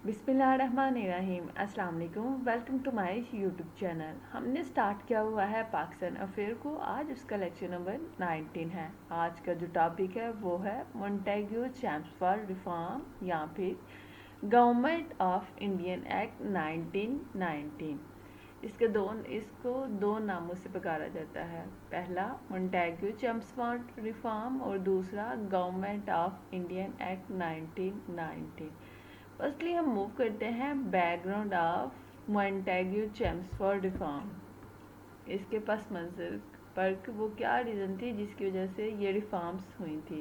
बिस्मिल्लाहिर्रहमानिर्रहीम। अस्सलाम वालेकुम। Welcome to my YouTube channel. हमने स्टार्ट किया हुआ है पाकिस्तान अफेयर को। आज उसका लेक्चर नंबर 19 है। आज का जो टॉपिक है वो है मोंटेग्यू चैम्सफोर्ड रिफॉर्म या फिर गवर्नमेंट ऑफ इंडियन एक्ट 1919। इसको दो नामों से पुकारा जाता है। पहला मोंटेग्यू चैम्सफोर्ड रिफॉर्म और दूसरा government of Indian act 1919। Firstly हम मूव करते हैं background of Montagu Chelmsford reform. इसके पस मंजर पर वो क्या रीज़न थी जिसकी वजह से ये रिफॉर्म्स हुई थी।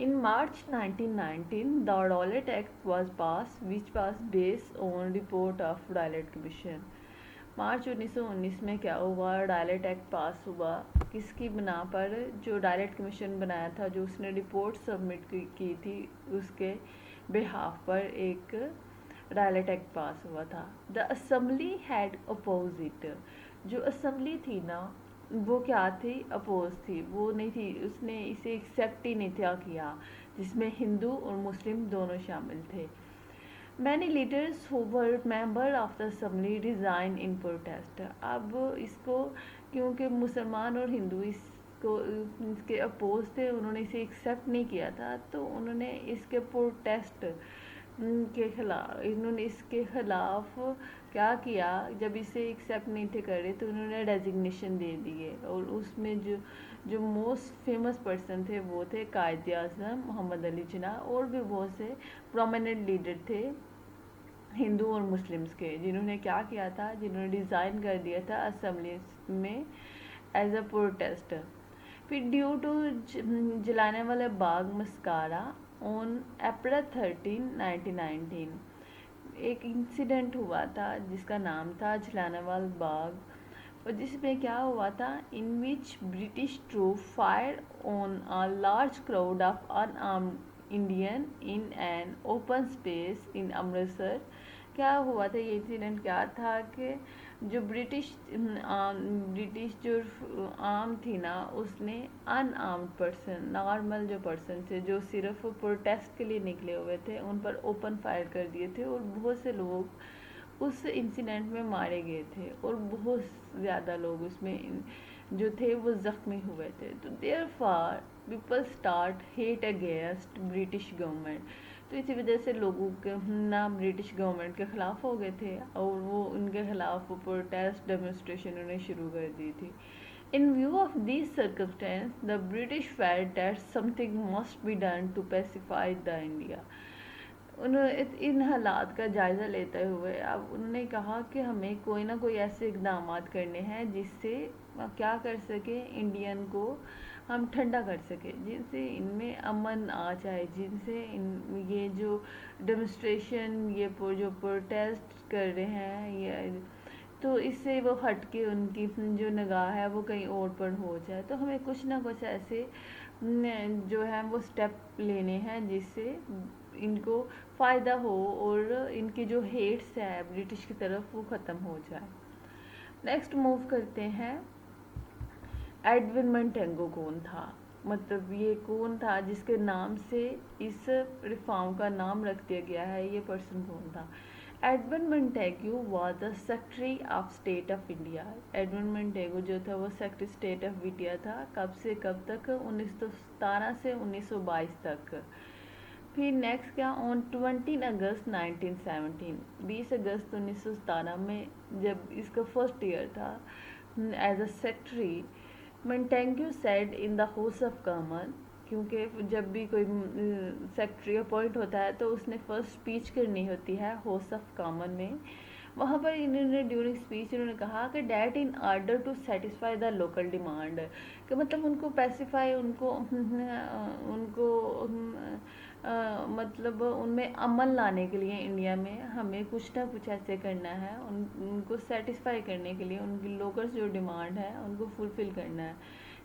In March 1919, the Rowlatt Act was passed, which was based on report of Rowlatt Commission. मार्च 1919 में क्या हुआ, रॉयलेट एक्ट पास हुआ। किसकी बिना पर? जो रॉयलेट कमीशन बनाया था, जो उसने रिपोर्ट सबमिट की थी, उसके बिहाफ पर एक रॉयलेट एक्ट पास हुआ था। The assembly had opposite. जो असेंबली थी ना, वो क्या थी? अपोज थी, वो नहीं थी, उसने इसे एक्सेप्ट ही नहीं था किया, जिसमें हिंदू और मुस्लिम दोनों शामिल थे। Many leaders who were member of the assembly resign in protest। अब इसको क्योंकि मुसलमान और हिंदू इसके अपोज थे, उन्होंने इसे एक्सेप्ट नहीं किया था, तो उन्होंने इसके प्रोटेस्ट के खिलाफ इन्होंने इसके खिलाफ क्या किया, जब इसे एक्सेप्ट नहीं थे कर रहे तो उन्होंने रेजिग्नेशन दे दिए। और उसमें जो मोस्ट फेमस पर्सन थे वो थे कायद आज़म मोहम्मद अली जिन्ना, और भी बहुत से प्रोमिनेंट लीडर थे हिंदू और मुस्लिम्स के, जिन्होंने क्या किया था, जिन्होंने डिज़ाइन कर दिया था असेंबली में एज अ प्रोटेस्ट। फिर ड्यू टू जलाने वाले बाग मस्कारा ऑन अप्रैल 13, 1919 एक इंसिडेंट हुआ था जिसका नाम था जलानेवाला बाग, और जिसमें क्या हुआ था, in which British troop fire on a large crowd of unarmed Indian in an open space in Amritsar. क्या हुआ था, ये इंसिडेंट क्या था कि जो ब्रिटिश जो आर्म थी ना, उसने अनआर्म्ड पर्सन, नॉर्मल जो पर्सन थे जो सिर्फ प्रोटेस्ट के लिए निकले हुए थे, उन पर ओपन फायर कर दिए थे, और बहुत से लोग उस इंसिडेंट में मारे गए थे, और बहुत ज़्यादा लोग उसमें जो थे वो ज़ख्मी हुए थे। तो therefore people start hate against British government. तो इसी वजह से लोगों के ना ब्रिटिश गवर्नमेंट के ख़िलाफ़ हो गए थे, और वो उनके ख़िलाफ़ प्रोटेस्ट डेमोन्स्ट्रेशन उन्होंने शुरू कर दी थी। In view of these circumstances, the British felt that something must be done to pacify the India। उन्होंने इन हालात का जायज़ा लेते हुए अब उन्होंने कहा कि हमें कोई ना कोई ऐसे इकदाम करने हैं जिससे क्या कर सके, इंडियन को हम ठंडा कर सके, जिनसे इनमें अमन आ जाए, जिनसे ये जो डेमोन्स्ट्रेशन, ये जो प्रोटेस्ट कर रहे हैं, ये तो इससे वो हट के उनकी जो निगाह है वो कहीं और पर हो जाए। तो हमें कुछ ना कुछ ऐसे जो है वो स्टेप लेने हैं जिससे इनको फ़ायदा हो और इनकी जो हेट्स है ब्रिटिश की तरफ वो ख़त्म हो जाए। नेक्स्ट मूव करते हैं, एडविन मोंटेगो कौन था, मतलब ये कौन था जिसके नाम से इस रिफॉर्म का नाम रख दिया गया है, ये पर्सन कौन था? Edwin Montagu was the secretary of state of India. Edwin Montagu जो था वो सेक्रेटरी स्टेट ऑफ इंडिया था। कब से कब तक? 1917 से 1922 तक। फिर नेक्स्ट क्या, ऑन 20 अगस्त 1917, 20 अगस्त 1917 में जब इसका फर्स्ट ईयर था as a secretary, Montagu said in the house of common, क्योंकि जब भी कोई सेक्रेटरी अपॉइंट होता है तो उसने फर्स्ट स्पीच करनी होती है हाउस ऑफ कॉमन में। वहाँ पर इन्होंने ड्यूरिंग स्पीच इन्होंने कहा कि that in order to satisfy the local demand, कि मतलब उनको पैसिफाई, उनको मतलब उनमें अमन लाने के लिए इंडिया में हमें कुछ ना कुछ ऐसे करना है, उनको सेटिस्फाई करने के लिए उनकी लोकल जो डिमांड है उनको फुलफ़िल करना है।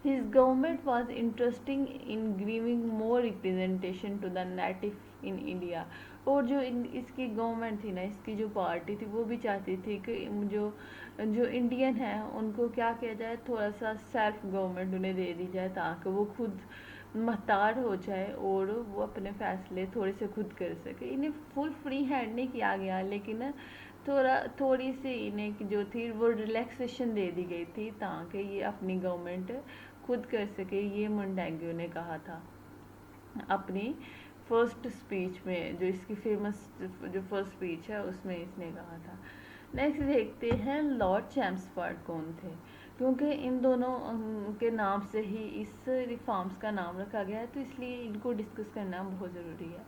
His government was interesting in giving more representation to the native in India. और जो इसकी गवर्नमेंट थी ना, इसकी जो पार्टी थी, वो भी चाहती थी कि जो इंडियन है उनको क्या किया जाए, थोड़ा सा सेल्फ गवर्नमेंट उन्हें दे दी जाए, ताकि वो खुद महतार हो जाए और वो अपने फैसले थोड़े से खुद कर सके। इन्हें फुल फ्री हैंड नहीं किया गया, लेकिन थोड़ी सी इन्हें जो थी वो रिलैक्सेशन दे दी गई थी ताकि ये अपनी गवर्नमेंट खुद कर सके। ये मोंटेग्यू ने कहा था अपनी फर्स्ट स्पीच में, जो इसकी फेमस जो फर्स्ट स्पीच है उसमें इसने कहा था। नेक्स्ट देखते हैं लॉर्ड चैम्सफोर्ड कौन थे, क्योंकि इन दोनों के नाम से ही इस रिफॉर्म्स का नाम रखा गया है, तो इसलिए इनको डिस्कस करना बहुत ज़रूरी है।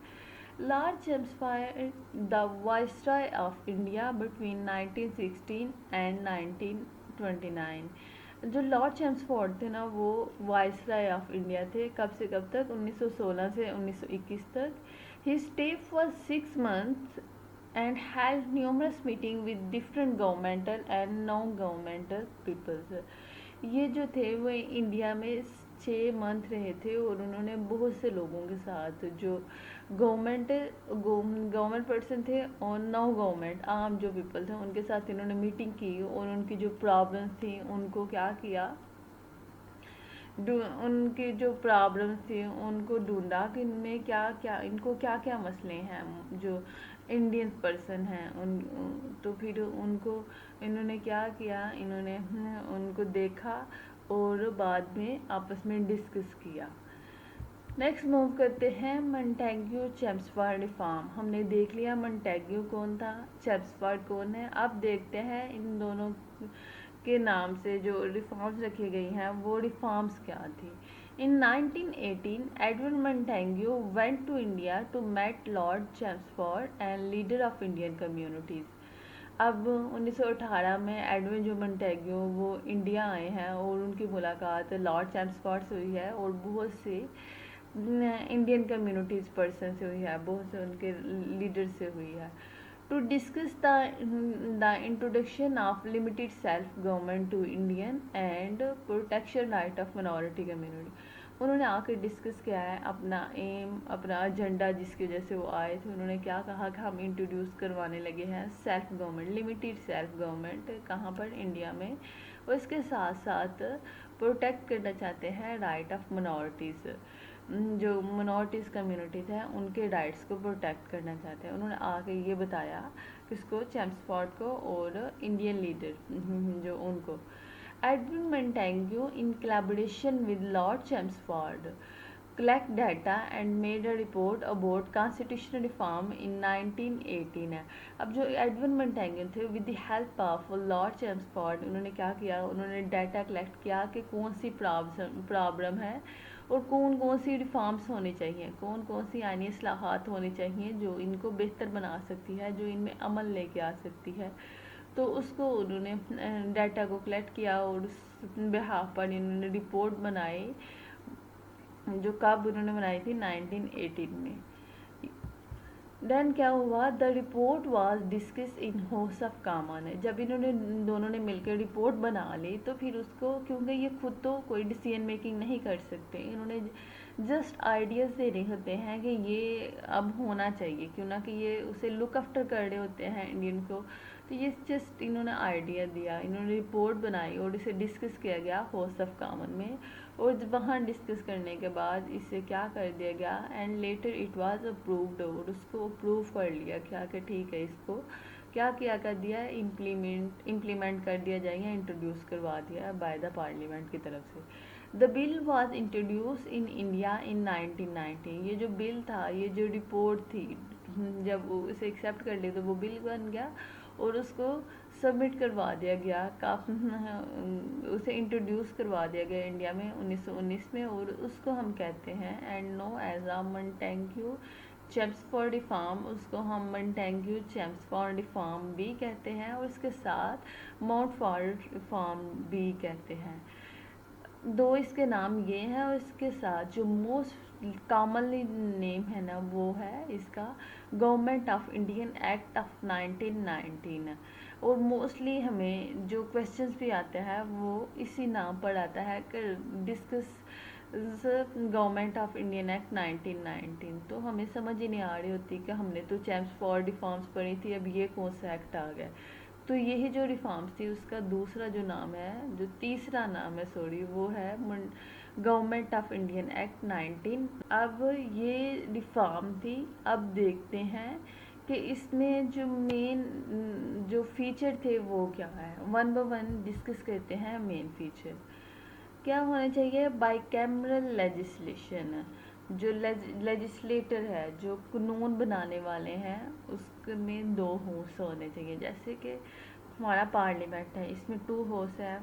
Lord Chelmsford the viceroy of India between 1916 and 1929। जो लॉर्ड चैम्सफोर्ड थे ना, वो वाइसरॉय ऑफ इंडिया थे। कब से कब तक? 1916 से 1921 तक। ही stay for 6 months and held numerous meeting with different governmental and non-governmental peoples। ये जो थे वो इंडिया में 6 मंथ रहे थे और उन्होंने बहुत से लोगों के साथ, जो गवर्नमेंट पर्सन थे और नॉ गवर्नमेंट आम जो पीपल थे, उनके साथ इन्होंने मीटिंग की और उनकी जो प्रॉब्लम्स थी उनको क्या किया, उनकी जो प्रॉब्लम्स थी उनको ढूंढा कि इनमें क्या क्या, इनको क्या क्या मसले हैं जो इंडियन पर्सन हैं उन। तो फिर उनको इन्होंने क्या किया, इन्होंने उनको देखा और बाद में आपस में डिस्कस किया। नेक्स्ट मूव करते हैं मोंटेग्यू चैम्सफोर्ड रिफॉर्म। हमने देख लिया मोंटेग्यू कौन था, चैम्सफोर्ड कौन है। अब देखते हैं इन दोनों के नाम से जो रिफॉर्म्स रखी गई हैं वो रिफॉर्म्स क्या थी। In 1918 Edwin Montagu went to India to met lord Chelmsford and leader of Indian communities. अब 1918 में एडविन जो मोंटेग्यू वो इंडिया आए हैं और उनकी मुलाकात लॉर्ड चैम्सफोर्ड से हुई है और बहुत से इंडियन कम्युनिटीज़ पर्सन से हुई है, बहुत से उनके लीडर से हुई है। To discuss the introduction of limited self government to Indian and protection right of minority community. उन्होंने आकर डिस्कस किया है अपना एम, अपना एजेंडा जिसकी वजह से वो आए थे। उन्होंने क्या कहा कि हम इंट्रोड्यूस करवाने लगे हैं self government, limited self government, कहाँ पर? इंडिया में। और इसके साथ साथ प्रोटेक्ट करना चाहते हैं राइट ऑफ माइनॉरिटीज़, जो माइनॉरिटीज़ कम्युनिटीज़ हैं उनके राइट्स को प्रोटेक्ट करना चाहते हैं। उन्होंने आके ये बताया किसको? चैम्सफोर्ड को और इंडियन लीडर जो उनको। Edwin Montagu in collaboration with lord Chelmsford collect data and made a report about constitutional reform in 1918 है। अब जो एडविन मोंटेग्यू थे with the help of Lord Chelmsford, उन्होंने क्या किया, उन्होंने डाटा कलेक्ट किया कि कौन सी प्रॉब्लम है और कौन कौन सी रिफॉर्म्स होनी चाहिए, कौन कौन सी आईनी इस्लाहात होनी चाहिए जो इनको बेहतर बना सकती है, जो इनमें अमल लेके आ सकती है। तो उसको उन्होंने डाटा को कलेक्ट किया और उस बिहाफ पर इन्होंने रिपोर्ट बनाई, जो कब उन्होंने बनाई थी? 1918 में। देन क्या हुआ? The report was discuss in house of common. जब इन्होंने दोनों ने मिलकर रिपोर्ट बना ली तो फिर उसको, क्योंकि ये खुद तो कोई डिसीजन मेकिंग नहीं कर सकते, इन्होंने जस्ट आइडियाज़ दे रहे होते हैं कि ये अब होना चाहिए, क्यों ना कि ये उसे लुक आफ्टर कर रहे होते हैं इंडियन को। तो ये जस्ट इन्होंने आइडिया दिया, इन्होंने रिपोर्ट बनाई और इसे डिस्कस किया गया हाउस ऑफ कॉमन में। और वहाँ डिस्कस करने के बाद इसे क्या कर दिया गया, and later it was approved, और उसको अप्रूव कर लिया क्या कि ठीक है, इसको क्या किया कर दिया, इम्प्लीमेंट कर दिया जाएगा, इंट्रोड्यूस करवा दिया बाय द पार्लियामेंट की तरफ से। The bill was introduce in India in 1990। ये जो बिल था, ये जो रिपोर्ट थी, जब उसे एक्सेप्ट कर लिया तो वो बिल बन गया और उसको सबमिट करवा दिया गया, उसे इंट्रोड्यूस करवा दिया गया इंडिया में 1919 में, और उसको हम कहते हैं and know as a Montagu Chelmsford reform. उसको हम मोंटेग्यू चैम्सफोर्ड रिफॉर्म भी कहते हैं और इसके साथ माउंटफोर्ड रिफॉर्म भी कहते हैं। दो इसके नाम ये हैं और इसके साथ जो मोस्ट कॉमनली नेम है ना वो है इसका government of Indian act of 1919। और मोस्टली हमें जो क्वेश्चंस भी आते हैं वो इसी नाम पर आता है कि discuss government of Indian act 1919। तो हमें समझ ही नहीं आ रही होती कि हमने तो चैम्सफोर्ड रिफॉर्म्स पढ़ी थी, अब ये कौन सा एक्ट आ गया। तो यही जो रिफॉर्म्स थी उसका दूसरा जो नाम है, जो तीसरा नाम है सॉरी, वो है गवर्नमेंट ऑफ इंडियन एक्ट 19। अब ये रिफॉर्म थी। अब देखते हैं कि इसमें जो मेन जो फीचर थे वो क्या है। वन बाय वन डिस्कस करते हैं। मेन फीचर क्या होना चाहिए। बाइकैमरल लेजिस्लेशन, जो लेजिस्लेटर है, जो कानून बनाने वाले हैं, उसमें दो हाउस होने चाहिए। जैसे कि हमारा पार्लियामेंट है, इसमें टू हाउस है,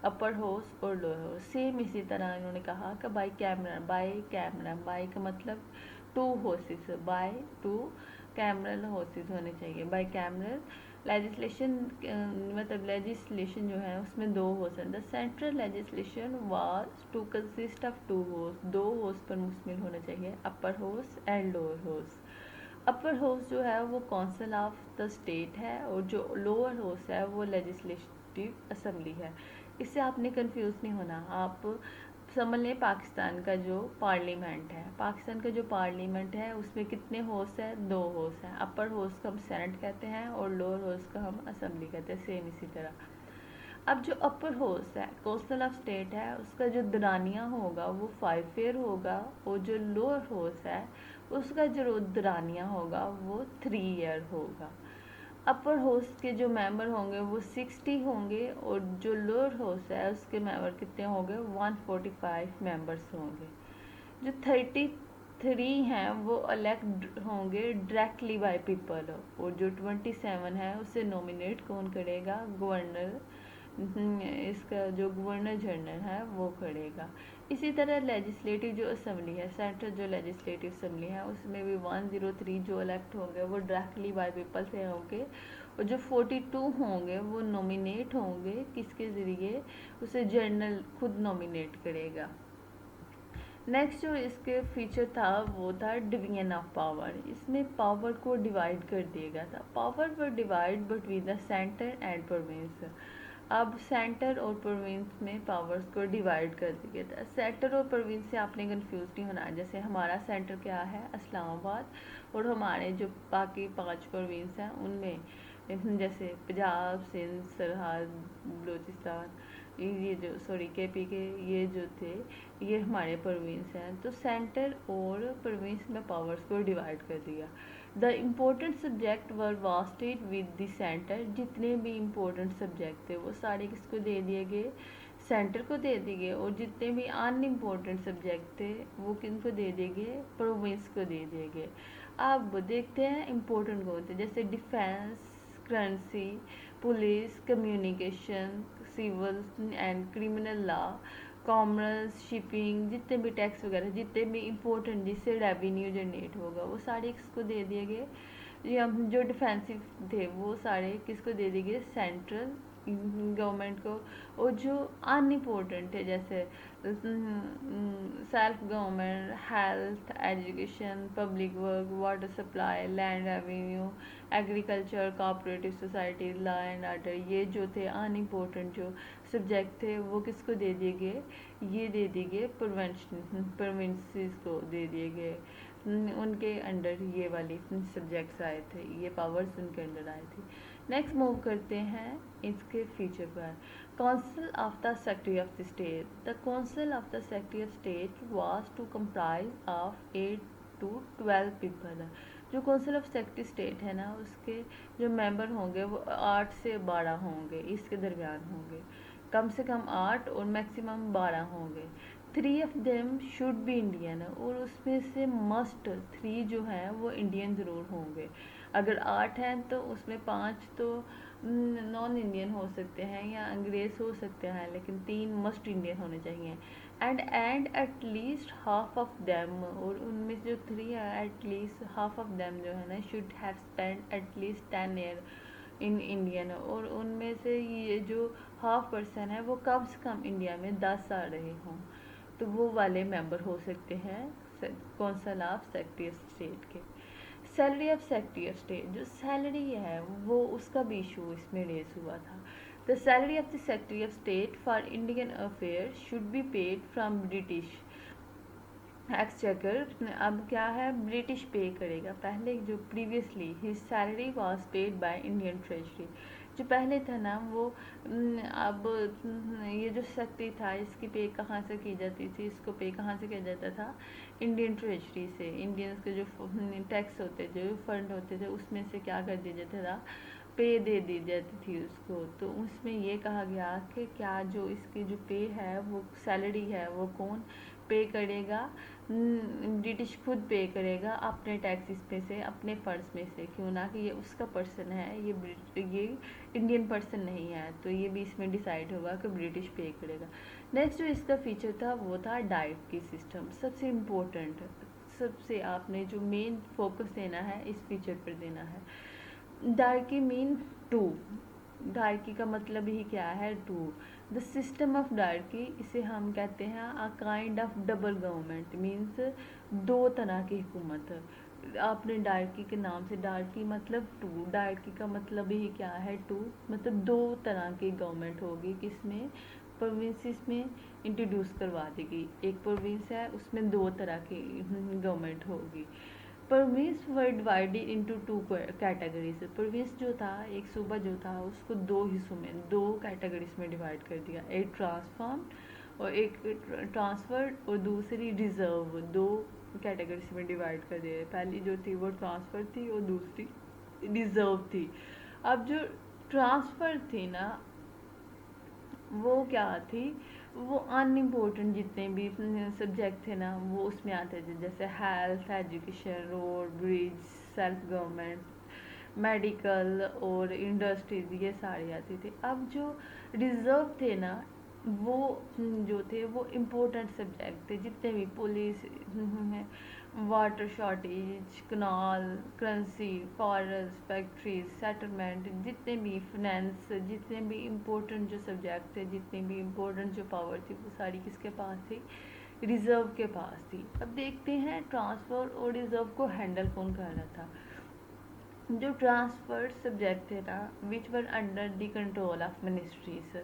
अपर हाउस और लोअर हाउस। सेम इसी तरह इन्होंने कहा कि बाई का मतलब two houses, bi two cameral houses होने चाहिए। बाई कैमरल लेजिस्लेशन मतलब लेजिस्लेशन जो है उसमें दो हाउस हैं। The central legislation was to consist of two house, दो हाउस पर मुश्तमिल होना चाहिए, upper house and lower house. Upper house जो है वो काउंसिल ऑफ द स्टेट है और जो लोअर हाउस है वो लेजिस्लेटिव असेंबली है। इससे आपने कंफ्यूज नहीं होना। आप समझ लें पाकिस्तान का जो पार्लियामेंट है, पाकिस्तान का जो पार्लियामेंट है उसमें कितने हाउस है, दो हाउस हैं। अपर हाउस का हम सेनेट कहते हैं और लोअर हाउस का हम असेंबली कहते हैं। सेम इसी तरह अब जो अपर हाउस है काउंसिल ऑफ स्टेट है, उसका जो दरानिया होगा वो 5 ईयर होगा और जो लोअर हाउस है उसका जो दरानिया होगा वो 3 ईयर होगा। अपर हाउस के जो मेंबर होंगे वो 60 होंगे और जो लोअर हाउस है उसके मेंबर कितने होंगे, 145 मेंबर्स होंगे। जो 33 हैं वो इलेक्ट होंगे डायरेक्टली बाय पीपल और जो 27 है उसे नॉमिनेट कौन करेगा, गवर्नर। इसका जो गवर्नर जनरल है वो करेगा। इसी तरह लेजिस्लेटिव जो असेंबली है, सेंट्रल जो लेजिस्लेटिव असेंबली है, उसमें भी 103 जो इलेक्ट होंगे वो डायरेक्टली बाय पीपल से होंगे और जो 42 होंगे वो नॉमिनेट होंगे। किसके ज़रिए, उसे जनरल खुद नॉमिनेट करेगा। नेक्स्ट जो इसके फीचर था वो था डिवीजन ऑफ पावर। इसमें पावर को डिवाइड कर दिया गया था। Power were divide between the centre and province. अब सेंटर और प्रोविंस में पावर्स को डिवाइड कर दिया था। सेंटर और प्रोविंस से आपने कंफ्यूज नहीं होना। जैसे हमारा सेंटर क्या है, इस्लामाबाद, और हमारे जो बाकी 5 प्रोविंस हैं उनमें जैसे पंजाब, सिंध, सरहद, बलूचिस्तान, ये जो केपी के ये जो थे ये हमारे प्रोविंस हैं। तो सेंटर और प्रोविंस में पावर्स को डिवाइड कर दिया। The important subject were wasted with the centre. जितने भी इम्पोर्टेंट सब्जेक्ट थे वो सारे किसको दे दिए गए, सेंटर को दे दिए गए। और जितने भी अनइम्पोर्टेंट सब्जेक्ट थे वो किनको दे दिए गए, प्रोविंस को दे दिए गए। अब देखते हैं इम्पोर्टेंट कौन थे। जैसे defence, currency, police, communication, civil and criminal law, commerce, shipping, जितने भी टैक्स वगैरह, जितने भी इम्पोर्टेंट जिससे रेवेन्यू जनरेट होगा वो सारे किसको दे दिए गए। ये हम जो डिफेंसिव थे वो सारे किसको दे दिए गए, सेंट्रल गवर्नमेंट को। और जो अनइम्पोर्टेंट है जैसे self government, health, education, public work, water supply, land revenue, agriculture, cooperative society, law and order, ये जो थे अनइम्पोर्टेंट जो सब्जेक्ट थे वो किसको दे दिए गए, ये दे दिए गए प्रोविंसेस को दे दिए गए। उनके अंडर ये वाली सब्जेक्ट्स आए थे, ये पावर्स उनके अंडर आए थे। नेक्स्ट मूव करते हैं इसके फीचर पर। Council of the secretary of the state. The council of the secretary of state was to comprise of 8 to 12 people. जो काउंसिल ऑफ सेक्रेटरी स्टेट है ना उसके जो मेंबर होंगे वो 8 से 12 होंगे, इसके दरमियान होंगे। कम से कम 8 और मैक्सिमम 12 होंगे। 3 of them should be Indian, और उसमें से मस्ट 3 जो हैं वो इंडियन ज़रूर होंगे। अगर 8 हैं तो उसमें 5 तो नॉन इंडियन हो सकते हैं या अंग्रेज़ हो सकते हैं, लेकिन 3 मस्ट इंडियन होने चाहिए। And at least half of them, और उनमें से जो 3 है at least half of them जो है ना should have spend at least 10 year in Indian, और उनमें से ये जो हाफ पर्सन है वो कम से कम इंडिया में 10 साल रहे हों, तो वो वाले मेंबर हो सकते हैं council of secretary of state के। Salary of secretary of state, जो सैलरी है वो उसका भी इशू इसमें रेज हुआ था। The salary of the secretary of state for Indian affair should be paid from British exchequer. अब क्या है, ब्रिटिश पे करेगा। पहले जो previously his salary was paid by Indian treasury. जो पहले था ना वो अब ये जो शक्ति था इसकी पे कहाँ से की जाती थी, इसको पे कहाँ से किया जाता था, इंडियन ट्रेजरी से, इंडियंस के जो टैक्स होते थे, जो फंड होते थे, उसमें से क्या कर दिया जाता था, पे दे दी जाती थी उसको। तो उसमें ये कहा गया कि क्या जो इसकी जो पे है, वो सैलरी है, वो कौन पे करेगा, ब्रिटिश खुद पे करेगा अपने टैक्सेस में से, अपने फंड्स में से, क्यों ना कि ये उसका पर्सन है, ये इंडियन पर्सन नहीं है, तो ये भी इसमें डिसाइड होगा कि ब्रिटिश पे करेगा। नेक्स्ट जो इसका फीचर था वो था डाइट की सिस्टम, सबसे इम्पोर्टेंट, सबसे आपने जो मेन फोकस देना है इस फीचर पर देना है। डार्की मीन टू, डार्की का मतलब ही क्या है, two. The system of dyarchy, इसे हम कहते हैं a kind of double government, means दो तरह की हुकूमत। आपने डार्की के नाम से, डार्की मतलब टू, डार्की का मतलब ही क्या है, टू, मतलब दो तरह की गवर्नमेंट होगी, किसमें, प्रोविंसेस में इंट्रोड्यूस करवा देगी। एक प्रोविंस है उसमें दो तरह की गवर्नमेंट होगी। Province were divided into two categories. Province जो था, एक सूबा जो था, उसको दो हिस्सों में, दो कैटेगरीज में डिवाइड कर दिया, एक ट्रांसफॉर्म और एक ट्रांसफर्ड और दूसरी रिजर्व, दो कैटेगरीज में डिवाइड कर दिया। पहली जो थी वो ट्रांसफर थी और दूसरी रिजर्व थी। अब जो ट्रांसफर थी ना वो क्या थी, वो अनइम्पोर्टेंट जितने भी सब्जेक्ट थे ना वो उसमें आते थे, जैसे health, education, road, bridge, self government, medical और इंडस्ट्रीज, ये सारी आती थी। अब जो रिजर्व थे ना वो जो थे वो इम्पोर्टेंट सब्जेक्ट थे, जितने भी पुलिस, वाटर शॉर्टेज, कनाल, करेंसी, फॉरेस्ट, फैक्ट्रीज, सेटलमेंट, जितने भी फाइनेंस, जितने भी इम्पोर्टेंट जो सब्जेक्ट थे, जितने भी इम्पोर्टेंट जो पावर थी, वो सारी किसके पास थी, रिजर्व के पास थी। अब देखते हैं ट्रांसफर और रिजर्व को हैंडल कौन कर रहा था। जो ट्रांसफर्ड सब्जेक्ट थे ना, which were under the control of ministries,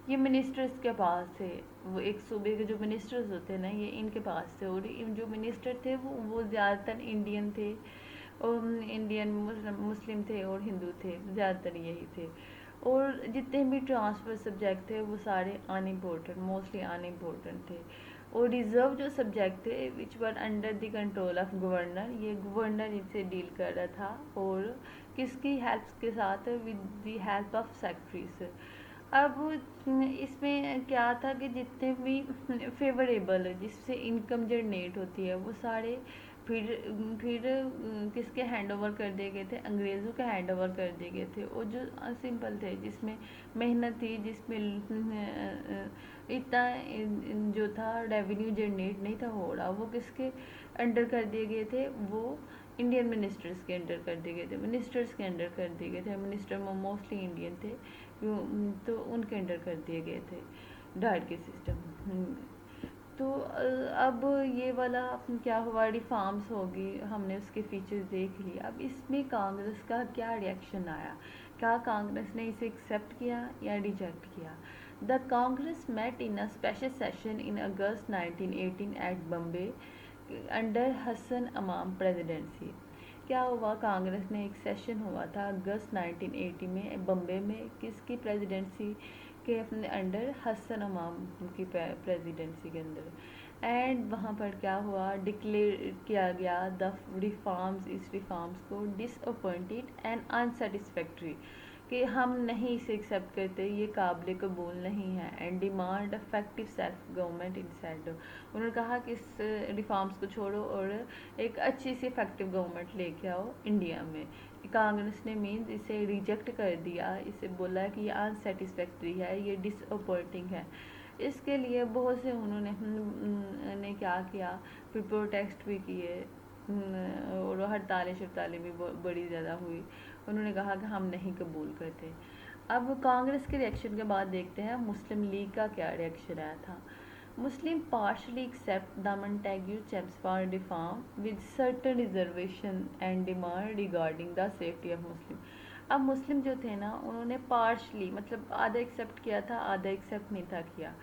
ये मिनिस्टर्स के पास थे। वो एक सूबे के जो मिनिस्टर्स होते हैं ना, ये इनके पास थे, और जो मिनिस्टर थे वो ज़्यादातर इंडियन थे, और इंडियन मुस्लिम थे और हिंदू थे, ज़्यादातर यही थे। और जितने भी ट्रांसफर सब्जेक्ट थे वो सारे अनइम्पोर्टेंट, मोस्टली अनइम्पोर्टेंट थे। और रिजर्व जो सब्जेक्ट थे which were under the control of governor, ये गवर्नर इनसे डील कर रहा था, और किसकी हेल्प के साथ, with the help of secretaries. अब इसमें क्या था कि जितने भी फेवरेबल, जिससे इनकम जनरेट होती है, वो सारे फिर किसके हैंड ओवर कर दिए गए थे, अंग्रेज़ों के हैंड ओवर कर दिए गए थे। और जो सिंपल थे, जिसमें मेहनत थी, जिसमें इतना जो था रेवेन्यू जनरेट नहीं था हो रहा, वो किसके अंडर कर दिए गए थे, वो इंडियन मिनिस्टर्स के अंडर कर दिए गए थे, मिनिस्टर्स के अंडर कर दिए गए थे। मिनिस्टर मोस्टली इंडियन थे, तो उनके अंडर कर दिए गए थे डाइट के सिस्टम। तो अब ये वाला क्या हुआ, रिफॉर्म्स होगी, हमने उसके फीचर्स देख लिए। अब इसमें कांग्रेस का क्या रिएक्शन आया, क्या कांग्रेस ने इसे एक्सेप्ट किया या रिजेक्ट किया। The Congress met in a special session in August 1918 at Bombay under Hasan Imam presidency. क्या हुआ, कांग्रेस में एक सेशन हुआ था अगस्त 1980 में बम्बे में, किसकी प्रेसिडेंसी के अपने अंडर, हसन अमाम की प्रेसिडेंसी के अंदर। एंड वहाँ पर क्या हुआ, डिक्लेयर किया गया द रिफॉर्म्स, इस रिफॉर्म्स को डिसअपॉइंटेड एंड अनसेटिस्फैक्ट्री, कि हम नहीं इसे एक्सेप्ट करते, ये काबिल कबूल नहीं है। And demand effective self government instead, उन्होंने कहा कि इस रिफॉर्म्स को छोड़ो और एक अच्छी सी इफेक्टिव गवर्नमेंट लेके आओ इंडिया में। कांग्रेस ने मीन्स इसे रिजेक्ट कर दिया, इसे बोला कि ये अनसेटिस्फैक्ट्री है, ये डिसअपॉइंटिंग है। इसके लिए बहुत से उन्होंने क्या किया, फिर प्रोटेस्ट भी किए, और हड़तालें शड़तालें भी बड़ी ज़्यादा हुई। उन्होंने कहा कि हम नहीं कबूल करते। अब कांग्रेस के रिएक्शन के बाद देखते हैं मुस्लिम लीग का क्या रिएक्शन आया था। Muslim partially accept the Montagu Chelmsford reform with certain reservation and demand regarding the safety of Muslim। अब मुस्लिम जो थे ना, उन्होंने पार्शली मतलब आधा एक्सेप्ट किया था, आधा एक्सेप्ट नहीं था किया।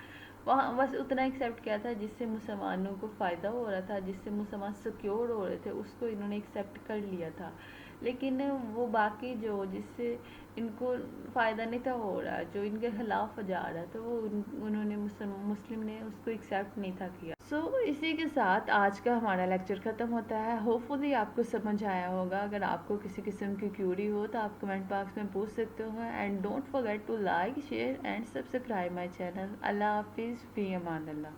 वहाँ बस उतना एक्सेप्ट किया था जिससे मुसलमानों को फ़ायदा हो रहा था, जिससे मुसलमान सिक्योर हो रहे थे, उसको इन्होंने एक्सेप्ट कर लिया था। लेकिन वो बाकी जो जिससे इनको फ़ायदा नहीं था हो रहा, जो इनके खिलाफ जा रहा, तो वो उन्होंने मुस्लिम ने उसको एक्सेप्ट नहीं था किया। इसी के साथ आज का हमारा लेक्चर ख़त्म होता है। होपफुली आपको समझ आया होगा। अगर आपको किसी किस्म की क्यूरी हो तो आप कमेंट बॉक्स में पूछ सकते हो। And don't forget to like, share and subscribe my channel. अल्लाह हाफिज़, फ़ी अमान अल्लाह।